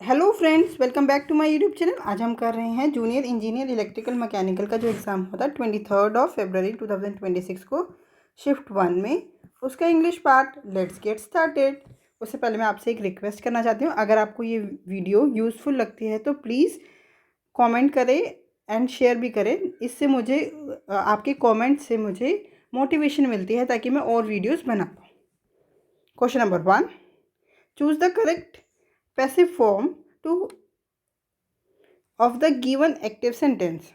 Hello friends, welcome back to my YouTube channel. आज हम कर रहे हैं जूनियर इंजीनियर इलेक्ट्रिकल मैकेनिकल का जो एग्ज़ाम होता है 23 फरवरी 2026 को शिफ्ट 1 में, उसका English part. Let's get started. उससे पहले मैं आपसे एक रिक्वेस्ट करना चाहती हूँ, अगर आपको ये वीडियो यूज़फुल लगती है तो प्लीज़ कमेंट करें एंड शेयर भी करें। इससे मुझे आपके कमेंट से मुझे मोटिवेशन मिलती है ताकि मैं और वीडियोज़ बना पाऊँ। Question number 1, choose the correct passive form to of the given active sentence।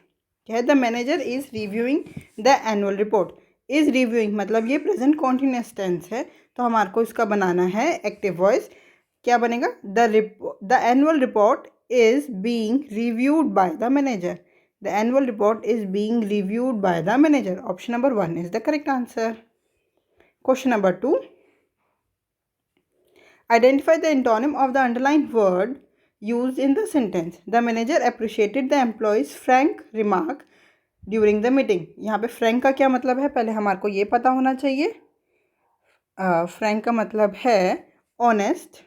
क्या है? The manager is reviewing the annual report. Is reviewing मतलब ये प्रेजेंट कॉन्टिन्यूस टेंस है, तो हमारे को इसका बनाना है एक्टिव वॉइस। क्या बनेगा? The annual report is being reviewed by the manager. The annual report is being reviewed by the manager. Option number 1 is the correct answer. Question number 2, identify the antonym of the underlined word used in the sentence। The manager appreciated the employee's frank remark during the meeting। यहाँ पे frank का क्या मतलब है, पहले हमारे को ये पता होना चाहिए। frank का मतलब है honest,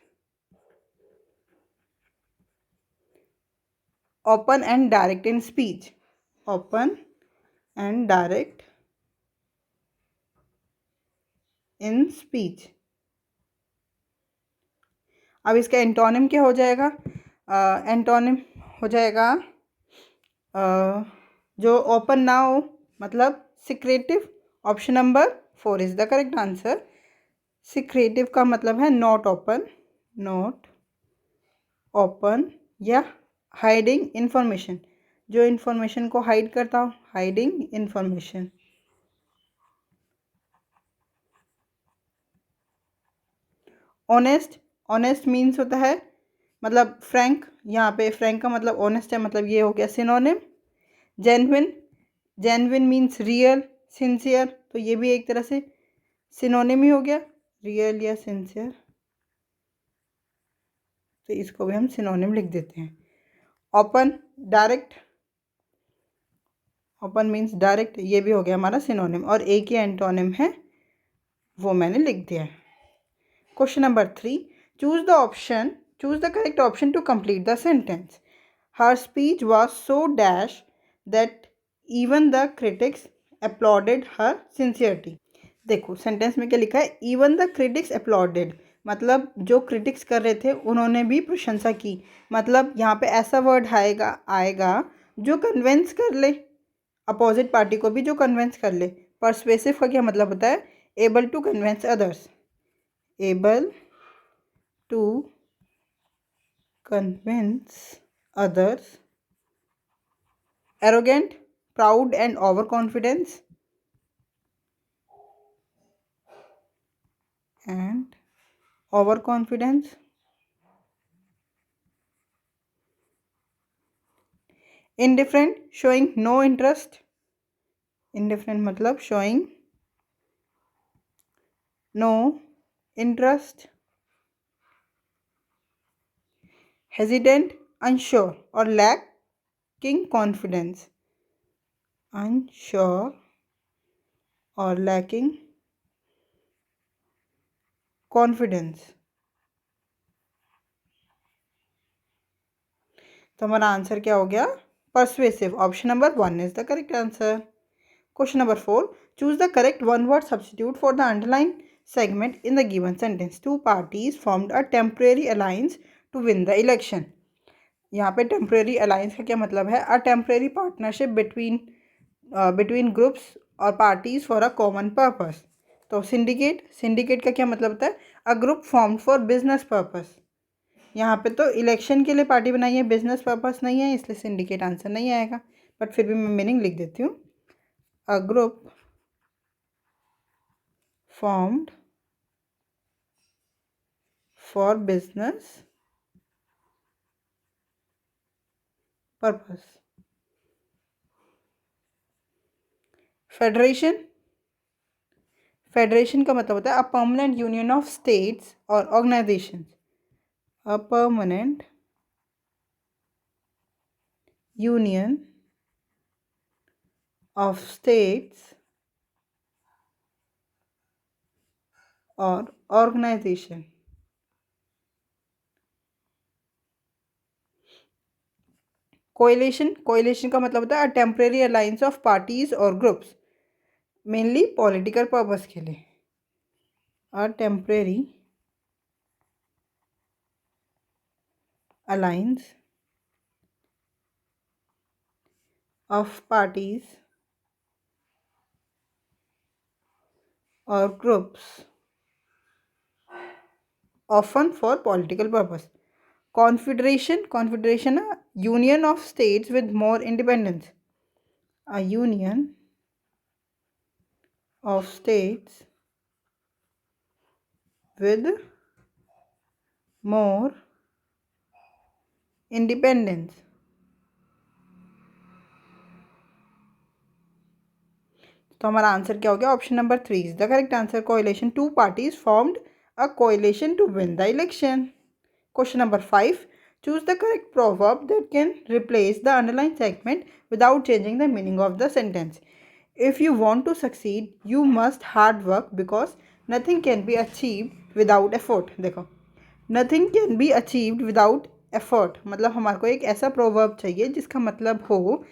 open and direct in speech। open and direct in speech। अब इसका एंटोनिम क्या हो जाएगा? एंटोनिम हो जाएगा जो ओपन ना हो, मतलब secretive. Option number 4 is the correct answer. Secretive का मतलब है नॉट ओपन, नॉट ओपन, या हाइडिंग इंफॉर्मेशन, जो इंफॉर्मेशन को हाइड करता हो, hiding information. Honest, honest means होता है मतलब फ्रैंक। यहाँ पे फ्रैंक का मतलब ऑनेस्ट है, मतलब ये हो गया synonym. Genuine, genuine means real, sincere, तो ये भी एक तरह से सिनोनिम ही हो गया, रियल या सिंसियर, तो इसको भी हम सिनोनिम लिख देते हैं। Open, direct, open means direct, ये भी हो गया हमारा सिनोनिम, और एक ही एंटोनिम है वो मैंने लिख दिया है। Question number 3, choose the option, choose the correct option to complete the sentence. Her speech was so dash that even the critics applauded her sincerity. देखो सेंटेंस में क्या लिखा है, इवन द क्रिटिक्स अपलॉडेड, मतलब जो क्रिटिक्स कर रहे थे उन्होंने भी प्रशंसा की। मतलब यहाँ पे ऐसा वर्ड आएगा आएगा जो कन्विंस कर ले, अपोजिट पार्टी को भी जो कन्विंस कर ले। परsuasive का क्या मतलब होता है? Able to convince others, able to convince others. Arrogant, proud and over confidence, and over confidence. indifferent, showing no interest, indifferent मतलब showing no interest। hesitant, unsure or lacking confidence, unsure or lacking confidence। तो हमारा answer क्या हो गया? परsuasive। Option number 1 is the correct answer. Question number 4, choose the correct one word substitute for the underline segment in the given sentence। Two parties formed a temporary alliance to win the election। यहाँ पे temporary alliance का क्या मतलब है? A temporary partnership between groups और parties for a common purpose. तो syndicate, syndicate का क्या मतलब होता है? A group form for business purpose. यहाँ पे तो इलेक्शन के लिए पार्टी बनाई है, बिजनेस पर्पस नहीं है, इसलिए सिंडिकेट आंसर नहीं आएगा, बट फिर भी मैं मीनिंग लिख देती हूँ। A group formed for business purpose. Federation, federation का मतलब होता है a permanent union of states और organisation. A permanent union of states और ऑर्गेनाइजेशन। कोएलिशन, कोएलिशन का मतलब होता है a temporary alliance of parties और ग्रुप्स, मेनली पॉलिटिकल पर्पस के लिए। A temporary alliance of parties और groups often for political purpose. Confederation, confederation, a union of states with more independence. A union of states with more independence. तो हमारा answer क्या हो गया? Option number 3 is the correct answer. Coalition, two parties formed a coalition to win the election. Question number 5, choose the correct proverb that can replace the underlined segment without changing the meaning of the sentence. If you want to succeed, you must hard work because nothing can be achieved without effort. देखो, nothing can be achieved without effort मतलब हमारे को एक ऐसा proverb चाहिए जिसका मतलब हो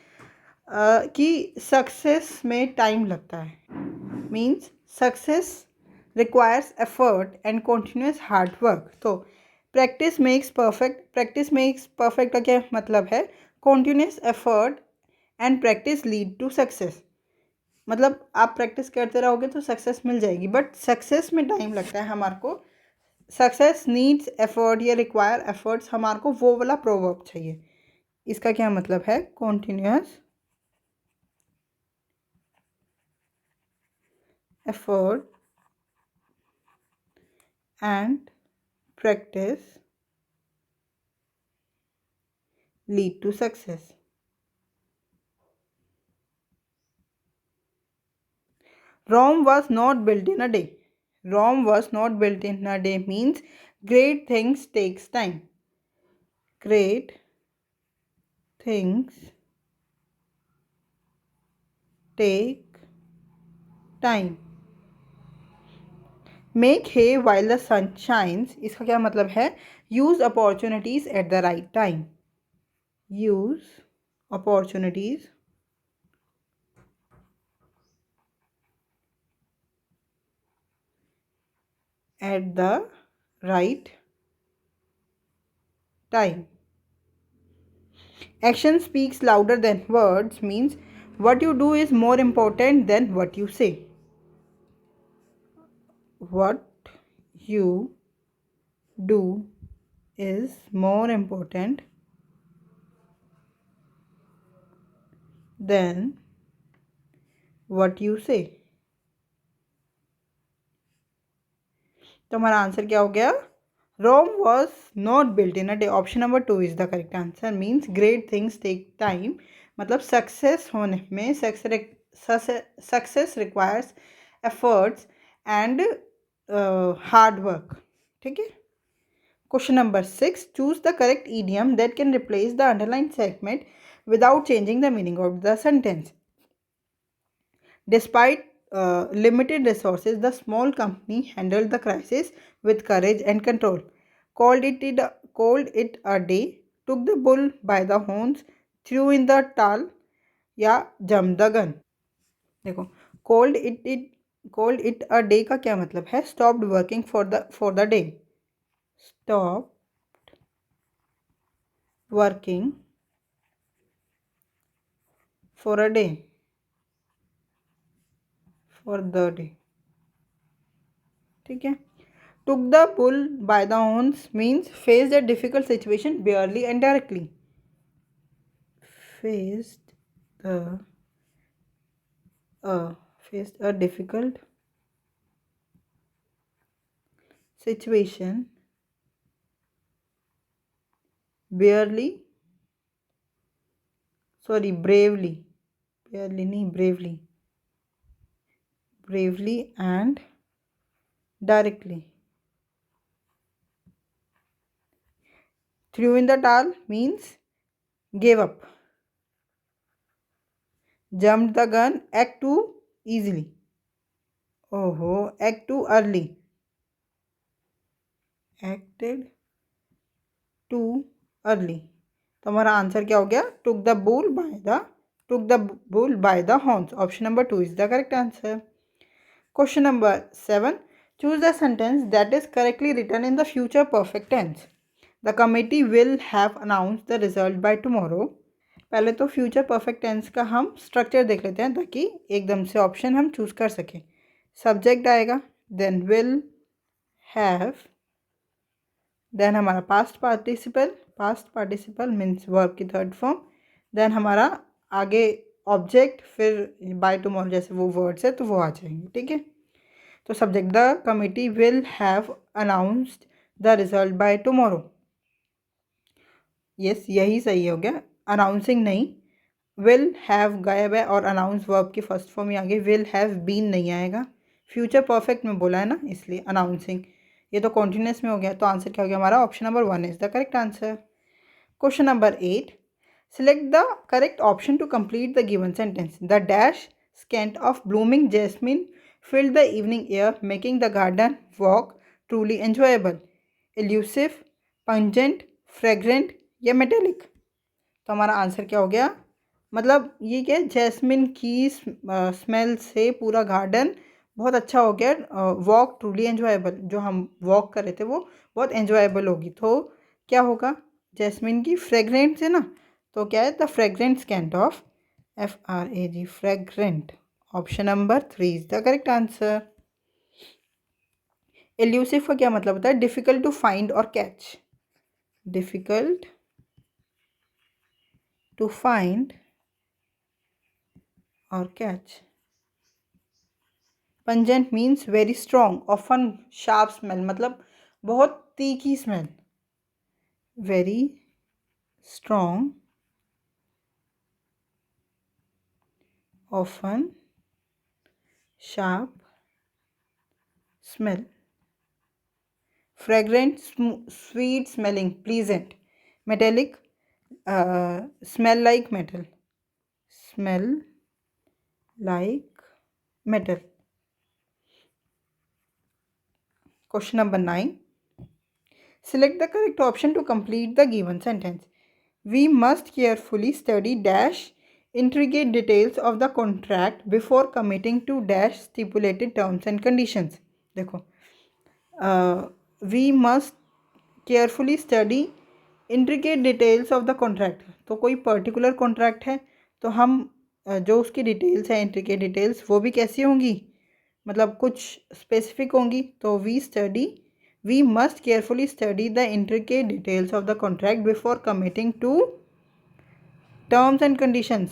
कि सक्सेस में टाइम लगता है, means success requires effort and continuous hard work. तो practice makes perfect, practice makes perfect का क्या मतलब है? Continuous effort and practice lead to success. मतलब आप प्रैक्टिस करते रहोगे तो सक्सेस मिल जाएगी, बट सक्सेस में टाइम लगता है हमारे को। सक्सेस नीड्स एफर्ट या रिक्वायर एफर्ट्स, हमारे को वो वाला प्रोवर्ब चाहिए। इसका क्या मतलब है? Continuous effort and practice lead to success. Rome was not built in a day. Rome was not built in a day means great things takes time. Great things take time. Make hay while the sun shines. इसका क्या मतलब है? Use opportunities at the right time. Use opportunities at the right time. Action speaks louder than words means what you do is more important than what you say. What you do is more important than what you say. तो हमारा answer क्या हो गया? Rome was not built in a day. Option number 2 is the correct answer. Means great things take time, मतलब success होने में success requires efforts and hard work. ठीक है। Question number 6, choose the correct idiom that can replace the underlined segment without changing the meaning of the sentence. Despite limited resources, the small company handled the crisis with courage and control. Called it a day, took the bull by the horns, threw in the towel या jumped the gun. देखो, called it a day का क्या मतलब है? Stopped working for the day. Stopped working for a day. For the day. ठीक है। Took the bull by the horns means faced a difficult situation barely and directly. Faced faced a difficult situation bravely barely नहीं, bravely and directly. Threw in the towel means gave up. Jumped the gun, act too easily. Act too early. Acted too early. तो हमारा answer क्या हो गया, took the bull by the horns. Option number 2 is the correct answer. Question number 7, choose the sentence that is correctly written in the future perfect tense. The committee will have announce the result by tomorrow. पहले तो future perfect tense का हम structure देख लेते हैं ताकि एकदम से ऑप्शन हम चूज कर सकें। सब्जेक्ट आएगा, देन विल, हैव, देन हमारा पास्ट पार्टिसिपल मीन्स वर्ब की थर्ड फॉर्म, देन हमारा आगे ऑब्जेक्ट, फिर बाय टुमारो जैसे वो वर्ड्स है तो वो आ जाएंगे। ठीक है, तो subject the committee will have announced the result by tomorrow. Yes, यही सही हो गया, अनाउंसिंग नहीं। विल हैव गायब है और अनाउंस वर्ब की फर्स्ट फॉर्म ही आगे, विल हैव बीन नहीं आएगा। फ्यूचर परफेक्ट में बोला है ना, इसलिए अनाउंसिंग। ये तो कॉन्टिन्यूस में हो गया, तो आंसर क्या हो गया हमारा, option number 1 is the correct answer. Question number 8, select the correct option to complete the given sentence. The dash scent of blooming jasmine filled the evening air, making the garden walk truly enjoyable. Elusive, pungent, fragrant या metallic। तो हमारा answer क्या हो गया, मतलब ये क्या है, जैस्मिन की स्मेल से पूरा गार्डन बहुत अच्छा हो गया। वॉक ट्रूली एन्जॉयबल, जो हम वॉक कर रहे थे वो बहुत एन्जॉयबल होगी। तो क्या होगा, जैस्मिन की फ्रेगरेंट है ना, तो क्या है, the fragrant scent of FRAG fragrant. Option number 3 is the correct answer. Elusive का क्या मतलब होता है, डिफिकल्ट टू फाइंड और कैच। डिफिकल्ट टू फाइंड और catch. Pungent means very strong, often sharp smell, मतलब बहुत तीखी smell. Very strong, often sharp smell. Fragrant, sweet smelling, pleasant. Metallic, smell like metal, smell like metal. Question number 9. Select the correct option to complete the given sentence. We must carefully study dash intricate details of the contract before committing to dash stipulated terms and conditions. देखो, we must carefully study intricate details of the contract। तो कोई particular contract है तो हम जो उसकी details है, intricate details, वो भी कैसी होंगी, मतलब कुछ स्पेसिफिक होंगी। तो we must carefully study the intricate details of the contract before committing to terms and conditions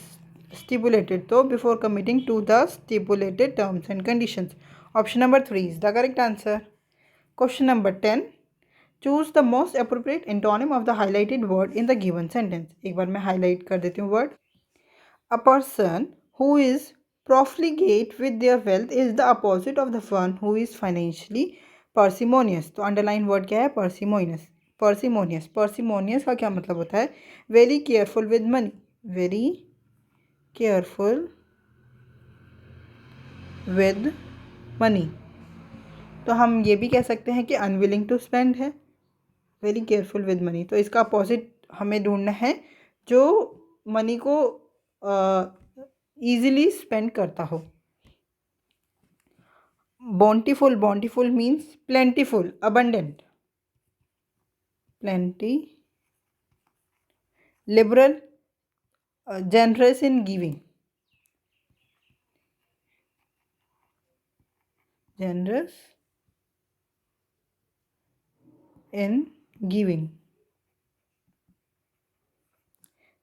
stipulated. तो before committing to the stipulated terms and conditions. Option number 3 is the correct answer. Question number 10, choose the most appropriate antonym of the highlighted word in the given sentence. एक बार मैं highlight कर देती हूँ word. A person who is profligate with their wealth is the opposite of the one who is financially parsimonious। तो underline word क्या है, parsimonious। parsimonious का क्या मतलब होता है, very careful with money, very careful with money. तो हम ये भी कह सकते हैं कि अनविलिंग टू स्पेंड है, वेरी केयरफुल विद मनी। तो इसका अपोजिट हमें ढूंढना है जो मनी को ईजिली स्पेंड करता हो। bountiful means plentiful, abundant, plenty, liberal, generous in giving, generous in giving।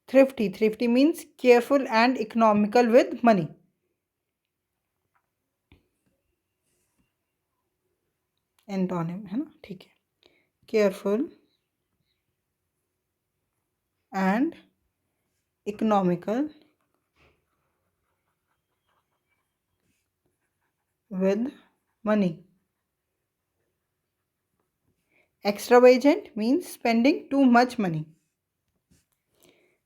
thrifty means careful and economical with money। Antonym है ना, ठीक है, careful and economical with money। Extravagant means spending too much money,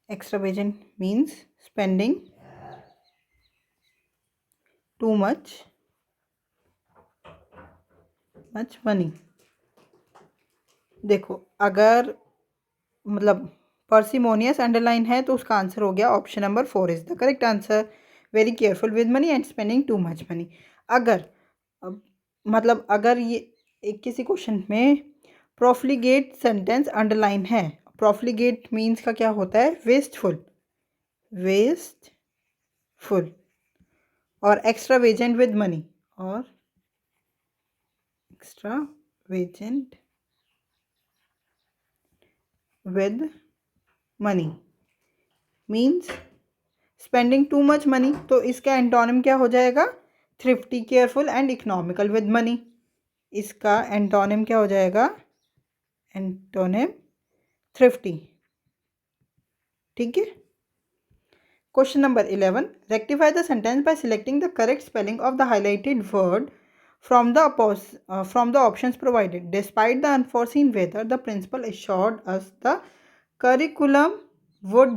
extravagant means spending too much money। देखो, अगर मतलब parsimonious underline है तो उसका आंसर हो गया option number 4 is the correct answer. Very careful with money and spending too much money. अगर मतलब अगर ये किसी क्वेश्चन में प्रोफ्लिगेट सेंटेंस अंडरलाइन है, प्रोफ्लिगेट मीन्स का क्या होता है, वेस्टफुल, वेस्टफुल, और एक्स्ट्रावेजेंट विद मनी, और extravagant with money means spending too much money, तो इसका एंटोनिम क्या हो जाएगा, thrifty, careful and economical with money. इसका एंटोनिम क्या हो जाएगा, एंटोनिम थ्रिफ्टी। ठीक है। Question number 11, rectify the sentence by selecting the correct spelling of the highlighted word from the options provided. Despite the unforeseen weather, the principal assured us the curriculum would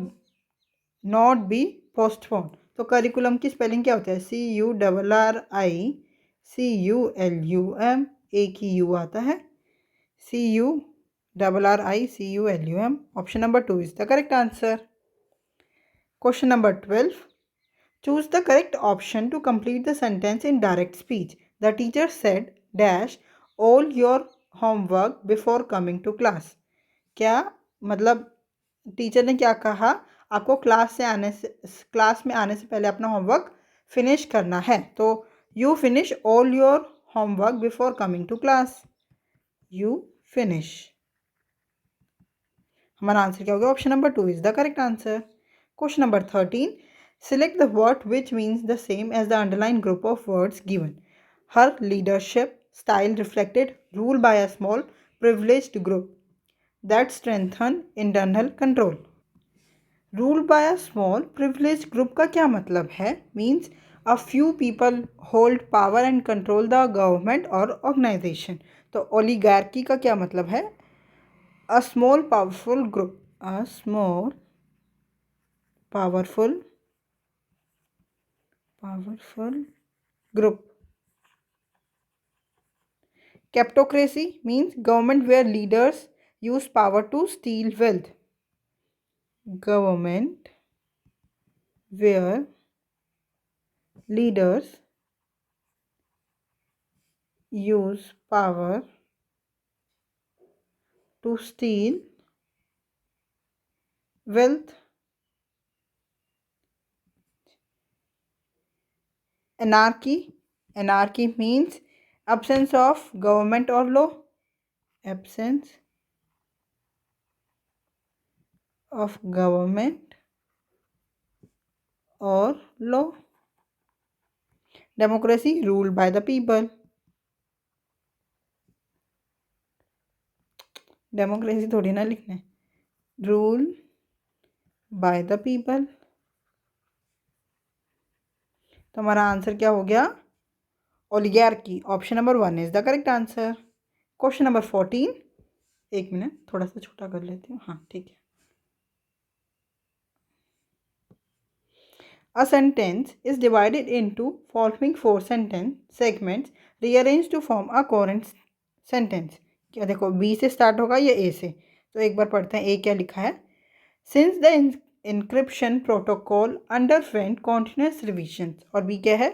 not be postponed. तो curriculum की spelling क्या होता है, CURRICULUM, एक ही you आता है, CURRICULUM। Option number 2 is the correct answer. Question number 12, choose the correct option to complete the sentence in direct speech. The teacher said dash all your homework before coming to class. क्या मतलब teacher ने क्या कहा, आपको class में आने से पहले अपना होमवर्क फिनिश करना है। तो you finish all your homework before coming to class, you finish. हमारा आंसर क्या होगा, option number 2 is the correct answer. Question number 13, select the word which means the same as the underlined group of words given. Her leadership style reflected rule by a small privileged group that strengthened internal control. Rule by a small privileged group का क्या मतलब है, means a few people hold power and control the government or organization. तो oligarchy का क्या मतलब है, a small powerful group, a small powerful group. Kleptocracy means government where leaders use power to steal wealth. Government where leaders use power to steal wealth. Anarchy means absence of government or law. Absence of government or law. Democracy, ruled by the people. Democracy थोड़ी ना लिखना है, rule by the people. तो हमारा answer क्या हो गया, oligarchy. Option number 1 is the correct answer. Question number 14, एक मिनट थोड़ा सा छोटा कर लेती हूँ, हाँ ठीक है। A sentence is divided into following 4 sentence segments rearranged to form a coherent sentence. क्या देखो, बी से स्टार्ट होगा या ए से, तो एक बार पढ़ते हैं ए क्या लिखा है। Since the encryption protocol underwent continuous revisions, और बी क्या है,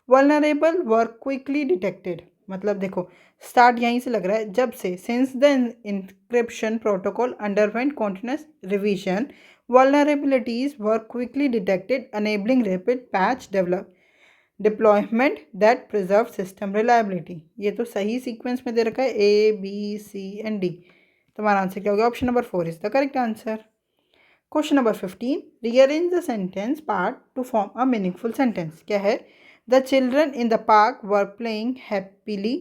vulnerable were quickly detected। मतलब देखो स्टार्ट यहीं से लग रहा है, जब से since the encryption protocol underwent continuous revision vulnerabilities were quickly detected enabling rapid patch deployment that preserve system reliability। ये तो सही सीक्वेंस में दे रखा है, A B C and D. तुम्हारा आंसर क्या होगा, option number 4 is the correct answer. Question number 15, rearrange the sentence part to form a meaningful sentence. क्या है, the children in the park were playing happily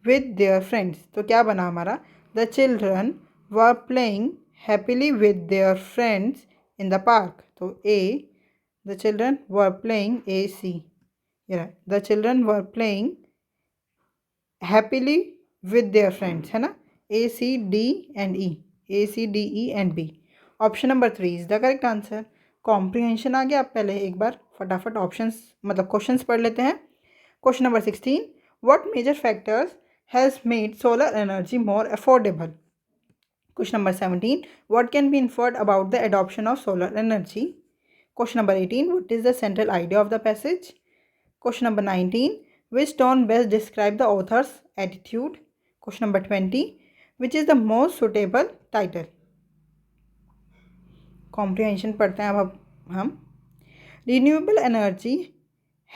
with their friends. तो क्या बना हमारा, the children were playing happily with their friends in the park. तो A, the children were playing, A C, the children were playing happily with their friends, है ना, A C D and E, A C D E and B. Option number 3 is the correct answer. Comprehension आ गया, आप पहले एक बार फटाफट options मतलब questions पढ़ लेते हैं। Question number 16, what major factors has made solar energy more affordable. Question number 17. What can be inferred about the adoption of solar energy? Question number 18. What is the central idea of the passage? Question number 19. Which tone best describe the author's attitude? Question number 20. Which is the most suitable title? Comprehension पढ़ते हैं अब हम. Renewable energy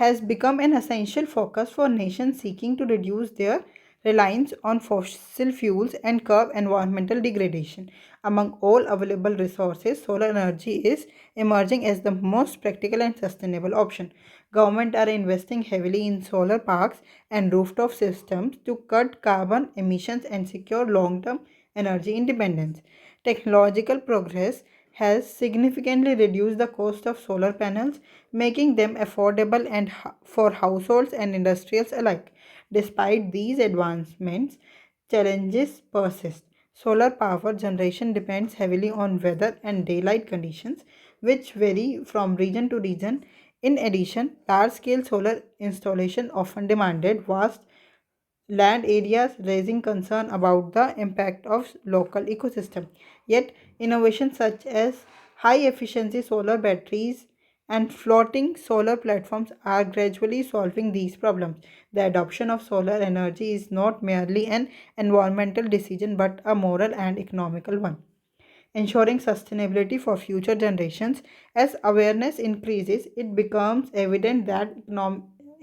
has become an essential focus for nations seeking to reduce their reliance on fossil fuels and curb environmental degradation. Among all available resources, solar energy is emerging as the most practical and sustainable option. Governments are investing heavily in solar parks and rooftop systems to cut carbon emissions and secure long-term energy independence. Technological progress has significantly reduced the cost of solar panels, making them affordable and for households and industrials alike. Despite these advancements, challenges persist. Solar power generation depends heavily on weather and daylight conditions, which vary from region to region. In addition, large-scale solar installation often demanded vast land areas, raising concern about the impact of local ecosystem. Yet, innovations such as high-efficiency solar batteries and floating solar platforms are gradually solving these problems. The adoption of solar energy is not merely an environmental decision but a moral and economical one, ensuring sustainability for future generations. As awareness increases, it becomes evident that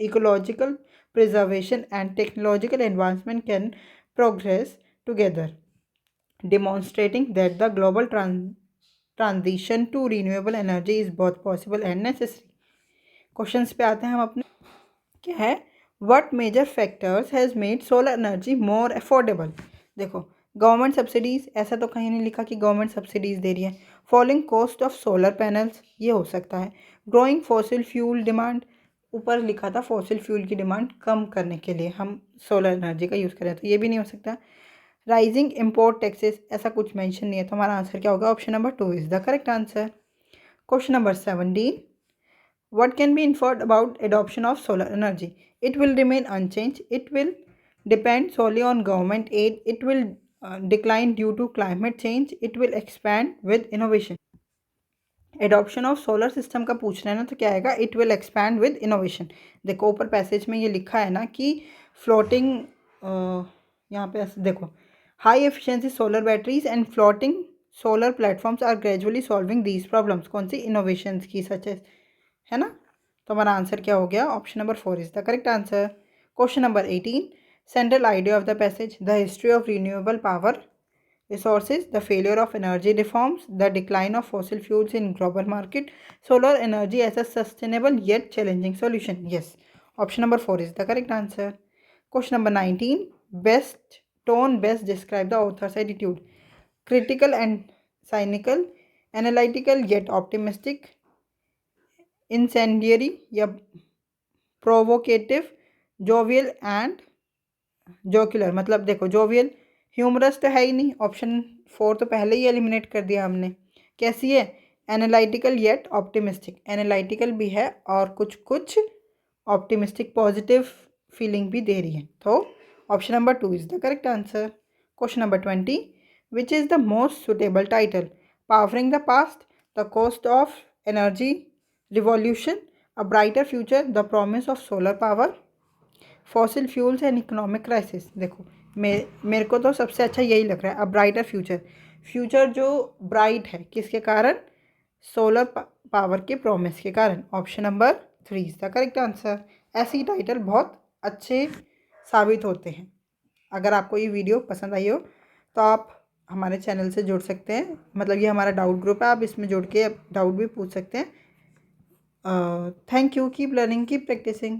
ecological preservation and technological advancement can progress together, demonstrating that the global transition to renewable energy is both possible and necessary. Questions पे आते हैं हम अपने. क्या है? What major factors has made solar energy more affordable? देखो, government subsidies, ऐसा तो कहीं नहीं लिखा कि गवर्नमेंट सब्सिडीज़ दे रही है. Falling cost of solar panels, ये हो सकता है. ग्रोइंग फॉसिल फ्यूल डिमांड, ऊपर लिखा था फॉसिल फ्यूल की डिमांड कम करने के लिए हम सोलर एनर्जी का यूज़ करें, तो ये भी नहीं हो सकता. राइजिंग इम्पोर्ट टैक्सेस, ऐसा कुछ मेंशन नहीं है, तो हमारा आंसर क्या होगा? Option number 2 is the correct answer. Question number 17. What can be inferred about adoption of solar energy? It will remain unchanged. It will depend solely on government aid. It will decline due to climate change. It will expand with innovation. Adoption of solar system का पूछ रहे हैं ना, तो क्या आएगा? It will expand with innovation. देखो ऊपर पैसेज में ये लिखा है ना कि फ्लोटिंग, यहाँ पे देखो, high efficiency solar batteries and floating solar platforms are gradually solving these problems. कौन सी? इनोवेशंस की, सच है ना. तो हमारा आंसर क्या हो गया? Option number 4 is the correct answer. Question number 18. Central idea of the passage. The history of renewable power resources, the failure of energy reforms, the decline of fossil fuels in global market, solar energy as a sustainable yet challenging solution. Yes, option number 4 is the correct answer. Question number 19. Best describe the author's attitude. Critical and cynical, analytical yet optimistic, incendiary या provocative, jovial and jocular. मतलब देखो, jovial humerus तो है ही नहीं, option 4 तो पहले ही eliminate कर दिया हमने. कैसी है? Analytical yet optimistic. एनालिटिकल भी है और कुछ कुछ ऑप्टिमिस्टिक, पॉजिटिव फीलिंग भी दे रही है. तो option number 2 is the correct answer. Question number 20. Which is the most suitable title? Powering the past, the cost of energy revolution, a brighter future, the promise of solar power, fossil fuels and economic crisis. देखो मेरे को तो सबसे अच्छा यही लग रहा है, अ ब्राइटर फ्यूचर. फ्यूचर जो ब्राइट है, किसके कारण? सोलर पावर के प्रॉमिस के कारण. Option number 3 is the correct answer. ऐसे टाइटल बहुत अच्छे साबित होते हैं. अगर आपको ये वीडियो पसंद आई हो तो आप हमारे चैनल से जुड़ सकते हैं. मतलब ये हमारा डाउट ग्रुप है, आप इसमें जुड़ के डाउट भी पूछ सकते हैं. Thank you. Keep learning, keep practising.